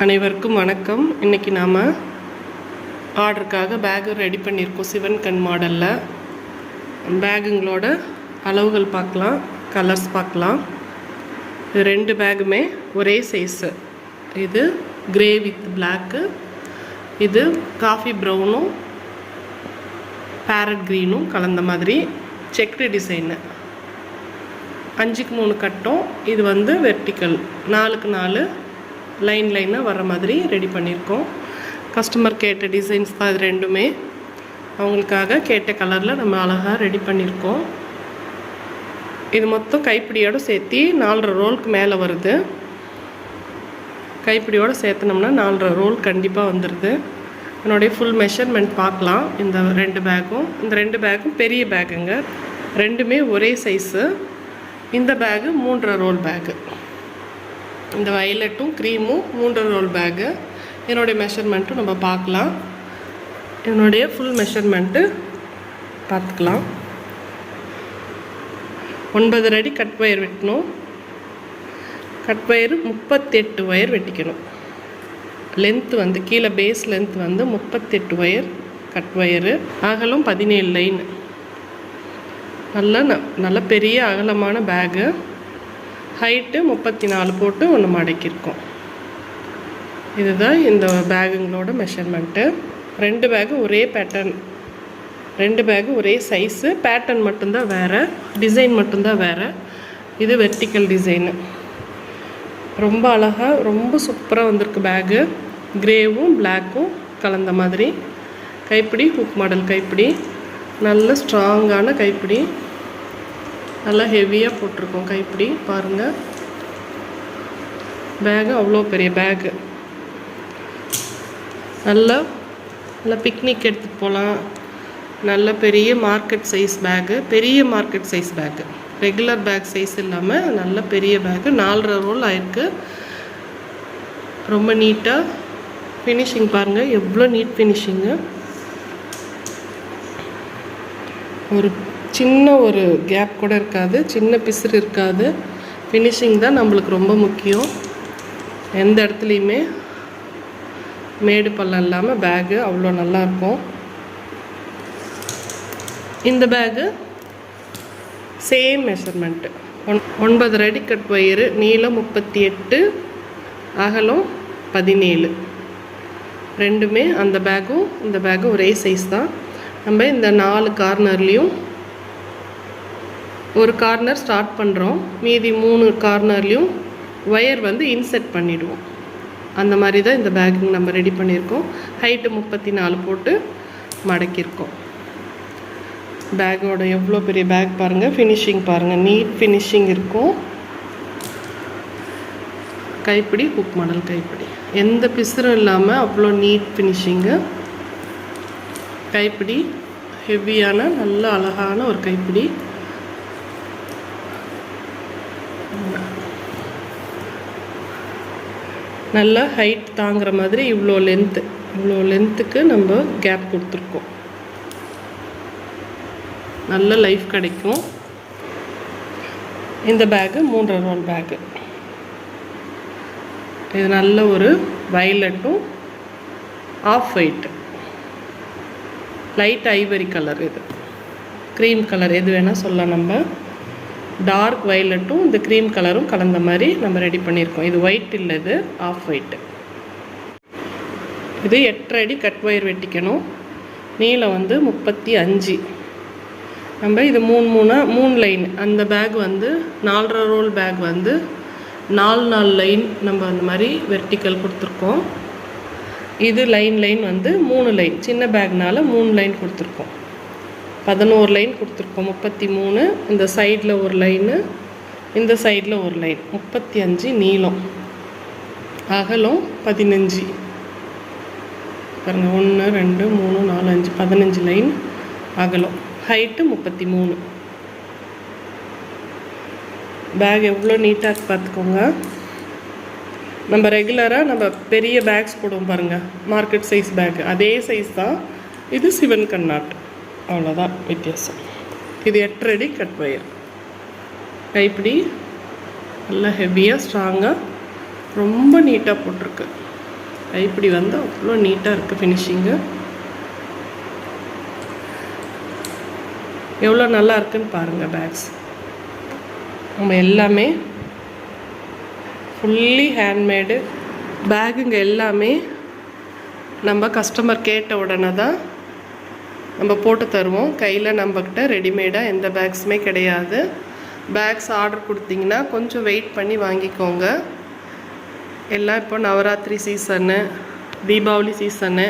அனைவருக்கும் வணக்கம். இன்றைக்கி நாம் ஆர்டருக்காக பேகு ரெடி பண்ணியிருக்கோம். சிவன் கண் மாடலில் பேகுங்களோட அளவுகள் பார்க்கலாம், கலர்ஸ் பார்க்கலாம். இது ரெண்டு பேகுமே ஒரே சைஸு. இது கிரே வித் பிளாக்கு, இது காஃபி ப்ரௌனும் பேரட் க்ரீனும் கலந்த மாதிரி செக்டு டிசைனு. 5க்கு 3 கட்டும். இது வந்து வெர்டிக்கல் 4க்கு 4 லைனாக வர்ற மாதிரி ரெடி பண்ணியிருக்கோம். கஸ்டமர் கேட்ட டிசைன்ஸ் தான் இது ரெண்டுமே. அவங்களுக்காக கேட்ட கலரில் நம்ம அழகாக ரெடி பண்ணியிருக்கோம். இது மொத்தம் கைப்பிடியோடு சேர்த்து 4.5 ரோலுக்கு மேலே வருது. கைப்பிடியோடு சேர்த்துனோம்னா 4.5 ரோல் கண்டிப்பாக வந்துடுது. என்னுடைய ஃபுல் மெஷர்மெண்ட் பார்க்கலாம். இந்த ரெண்டு பேகும் பெரிய பேகுங்க. ரெண்டுமே ஒரே சைஸு. இந்த பேகு 3.5 ரோல் பேகு. இந்த வயலட்டும் க்ரீமும் 3.5 ரோல் பேகு. என்னுடைய மெஷர்மெண்ட்டும் நம்ம பார்க்கலாம். என்னுடைய ஃபுல் மெஷர்மெண்ட்டு பார்த்துக்கலாம். 9 அடி கட் ஒயர் வெட்டணும். கட் ஒயரு 38 ஒயர் வெட்டிக்கணும். லென்த்து வந்து கீழே பேஸ் லென்த் வந்து 38 ஒயர் கட் ஒயரு. அகலம் 17 லைன். நல்ல பெரிய அகலமான பேகு. ஹைட்டு 34 போட்டு ஒன்று மடக்கியிருக்கோம். இதுதான் இந்த பேகுங்களோட மெஷர்மெண்ட்டு. ரெண்டு பேகு ஒரே பேட்டர்ன், ரெண்டு பேகு ஒரே சைஸு. பேட்டர்ன் மட்டும்தான் வேறு, டிசைன் மட்டும்தான் வேறு. இது வெர்டிக்கல் டிசைனு. ரொம்ப அழகாக, ரொம்ப சூப்பராக வந்திருக்கு பேகு. கிரேவும் பிளாக்கும் கலந்த மாதிரி கைப்பிடி, ஹுக் மாடல் கைப்பிடி. நல்ல ஸ்ட்ராங்கான கைப்பிடி, நல்லா ஹெவியாக போட்டிருக்கோம் கைப்பிடி. பாருங்கள், பேகு அவ்வளோ பெரிய பேகு. நல்லா பிக்னிக் எடுத்துகிட்டு போகலாம். நல்ல பெரிய மார்க்கெட் சைஸ் பேகு, பெரிய market size bag. Regular bag size இல்லாமல் நல்ல பெரிய பேகு. 4.5 ரோல் ஆயிருக்கு. ரொம்ப நீட்டாக ஃபினிஷிங் பாருங்கள், எவ்வளோ நீட் ஃபினிஷிங்கு. சின்ன ஒரு கேப் கூட இருக்காது, சின்ன பிசுறு இருக்காது. ஃபினிஷிங் தான் நம்மளுக்கு ரொம்ப முக்கியம். எந்த இடத்துலையுமே மேடு பள்ளம் இல்லாமல் பேகு அவ்வளோ நல்லாயிருக்கும். இந்த பேகு சேம் மெஷர்மெண்ட்டு. 9 அடி கட் ஒயரு. நீளம் 38, அகலம் 17. ரெண்டுமே அந்த பேகும் இந்த பேகும் ஒரே சைஸ் தான். நம்ம இந்த 4 கார்னர்லேயும் ஒரு கார்னர் ஸ்டார்ட் பண்ணுறோம். மீதி 3 கார்னர்லேயும் ஒயர் வந்து இன்செர்ட் பண்ணிவிடுவோம். அந்த மாதிரி தான் இந்த பேக்கிங் நம்ம ரெடி பண்ணியிருக்கோம். ஹைட்டு 34 போட்டு மடக்கியிருக்கோம். பேக்கோட எவ்வளோ பெரிய பேக் பாருங்கள். ஃபினிஷிங் பாருங்கள், நீட் ஃபினிஷிங் இருக்கும். கைப்பிடி ஹுக் மாடல் கைப்பிடி, எந்த பிசுறும் இல்லாமல் அவ்வளோ நீட் ஃபினிஷிங்கு. கைப்பிடி ஹெவியான நல்ல அழகான ஒரு கைப்பிடி. நல்ல ஹைட் தாங்குற மாதிரி இவ்வளோ லென்த்துக்கு நம்ம கேப் கொடுத்துருக்கோம். நல்ல லைஃப் கிடைக்கும். இந்த பேகு 3.5 ரோல் பேகு. இது நல்ல ஒரு வயலட்டும் off white, light ivory colour, இது க்ரீம் கலர், எது வேணால் சொல்லலாம். நம்ம டார்க் வயலட்டும் இந்த க்ரீம் கலரும் கலந்த மாதிரி நம்ம ரெடி பண்ணியிருக்கோம். இது ஒயிட் இல்லை, இது ஆஃப் ஒயிட்டு. இது 8 அடி கட் ஒயர் வெட்டிக்கணும். நீளம் வந்து 35. நம்ம இது 3 லைன். அந்த பேக் வந்து 4.5 ரோல் பேக் வந்து 4 லைன் நம்ம அந்த மாதிரி வெர்டிக்கல் கொடுத்துருக்கோம். இது லைன் வந்து 3 லைன். சின்ன பேக்னால 3 லைன் கொடுத்துருக்கோம். 11 லைன் கொடுத்துருக்கோம். 33. இந்த சைடில் ஒரு லைனு, இந்த சைடில் ஒரு லைன். 35 நீளம். அகலம் 15. பாருங்கள், 1 2 3 4 5 15 லைன் அகலம். ஹைட்டு 33. பேக் எவ்வளோ நீட்டாக பார்த்துக்கோங்க. நம்ம ரெகுலராக நம்ம பெரிய பேக்ஸ் போடுவோம் பாருங்கள், மார்க்கெட் சைஸ் பேக், அதே சைஸ் தான். இது சிவன் கண்ணாட்டு, அவ்வளோதான் வித்தியாசம். இது 8 அடி கட் ஒயர். கைப்பிடி நல்லா ஹெவியாக ஸ்ட்ராங்காக ரொம்ப நீட்டாக போட்டிருக்கு. கைப்பிடி வந்து அவ்வளோ நீட்டாக இருக்குது ஃபினிஷிங்கு. எவ்வளோ நல்லா இருக்குன்னு பாருங்கள் பேக்ஸ். நம்ம எல்லாமே ஃபுல்லி ஹேண்ட்மேடு பேகுங்க. எல்லாமே நம்ம கஸ்டமர் கேட்ட உடனே தான் நம்ம போட்டு தருவோம். கையில் நம்மக்கிட்ட ரெடிமேடாக எந்த பேக்ஸுமே கிடையாது. பேக்ஸ் ஆர்டர் கொடுத்தீங்கன்னா கொஞ்சம் வெயிட் பண்ணி வாங்கிக்கோங்க. எல்லாம் இப்போ நவராத்திரி சீசனு, தீபாவளி சீசனு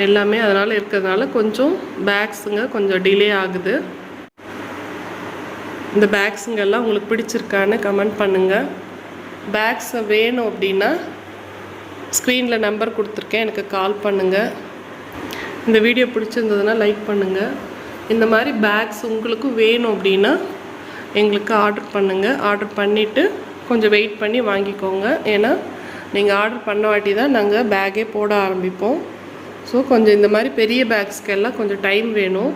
எல்லாமே அதனால் இருக்கிறதுனால கொஞ்சம் பேக்ஸுங்க கொஞ்சம் டிலே ஆகுது. இந்த பேக்ஸுங்கெல்லாம் உங்களுக்கு பிடிச்சிருக்கான்னு கமெண்ட் பண்ணுங்கள். பேக்ஸ் வேணும் அப்படின்னா ஸ்க்ரீனில் நம்பர் கொடுத்துருக்கேன், எனக்கு கால் பண்ணுங்கள். இந்த வீடியோ பிடிச்சிருந்ததுன்னா லைக் பண்ணுங்கள். இந்த மாதிரி பேக்ஸ் உங்களுக்கு வேணும் அப்படின்னா எங்களுக்கு ஆர்டர் பண்ணுங்கள். ஆர்டர் பண்ணிவிட்டு கொஞ்சம் வெயிட் பண்ணி வாங்கிக்கோங்க. ஏன்னா நீங்கள் ஆர்டர் பண்ண வாட்டி தான் நாங்கள் பேக்கே போட ஆரம்பிப்போம். ஸோ கொஞ்சம் இந்த மாதிரி பெரிய பேக்ஸ்க்கெல்லாம் கொஞ்சம் டைம் வேணும்.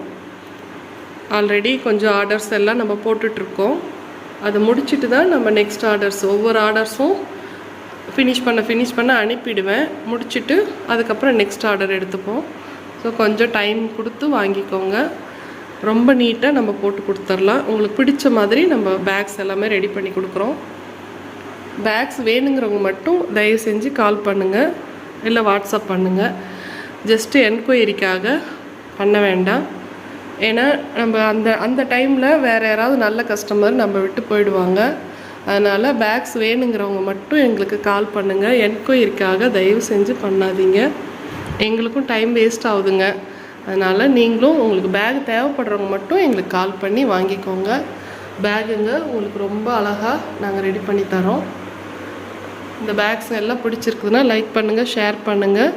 ஆல்ரெடி கொஞ்சம் ஆர்டர்ஸ் எல்லாம் நம்ம போட்டுட்ருக்கோம். அதை முடிச்சுட்டு தான் நம்ம நெக்ஸ்ட் ஆர்டர்ஸ் ஒவ்வொரு ஆர்டர்ஸும் ஃபினிஷ் பண்ண அனுப்பிடுவேன். முடிச்சுட்டு அதுக்கப்புறம் நெக்ஸ்ட் ஆர்டர் எடுத்துப்போம். ஸோ கொஞ்சம் டைம் கொடுத்து வாங்கிக்கோங்க. ரொம்ப நீட்டாக நம்ம போட்டு கொடுத்துர்லாம். உங்களுக்கு பிடிச்ச மாதிரி நம்ம பேக்ஸ் எல்லாமே ரெடி பண்ணி கொடுக்குறோம். பேக்ஸ் வேணுங்கிறவங்க மட்டும் தயவு செஞ்சு கால் பண்ணுங்கள், இல்லை வாட்ஸ்அப் பண்ணுங்கள். ஜஸ்ட்டு என்கொயரிக்காக பண்ண வேண்டாம். ஏன்னா நம்ம அந்த டைமில் வேறு யாராவது நல்ல கஸ்டமர் நம்ம விட்டு போயிடுவாங்க. அதனால் பேக்ஸ் வேணுங்கிறவங்க மட்டும் எங்களுக்கு கால் பண்ணுங்கள். என்கொயரிக்காக தயவு செஞ்சு பண்ணாதீங்க. எங்களுக்கும் டைம் வேஸ்ட் ஆகுதுங்க. அதனால் நீங்களும் உங்களுக்கு பேக் தேவைப்படுறவங்க மட்டும் எங்களுக்கு கால் பண்ணி வாங்கிக்கோங்க. பேகுங்க உங்களுக்கு ரொம்ப அழகாக நாங்கள் ரெடி பண்ணி தரோம். இந்த பேக்ஸ் எல்லாம் பிடிச்சிருக்குதுன்னா லைக் பண்ணுங்கள், ஷேர் பண்ணுங்கள்.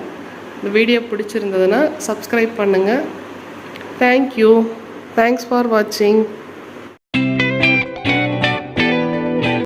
இந்த வீடியோ பிடிச்சிருந்ததுன்னா சப்ஸ்கிரைப் பண்ணுங்கள். தேங்க்யூ. தேங்க்ஸ் ஃபார் வாட்சிங்.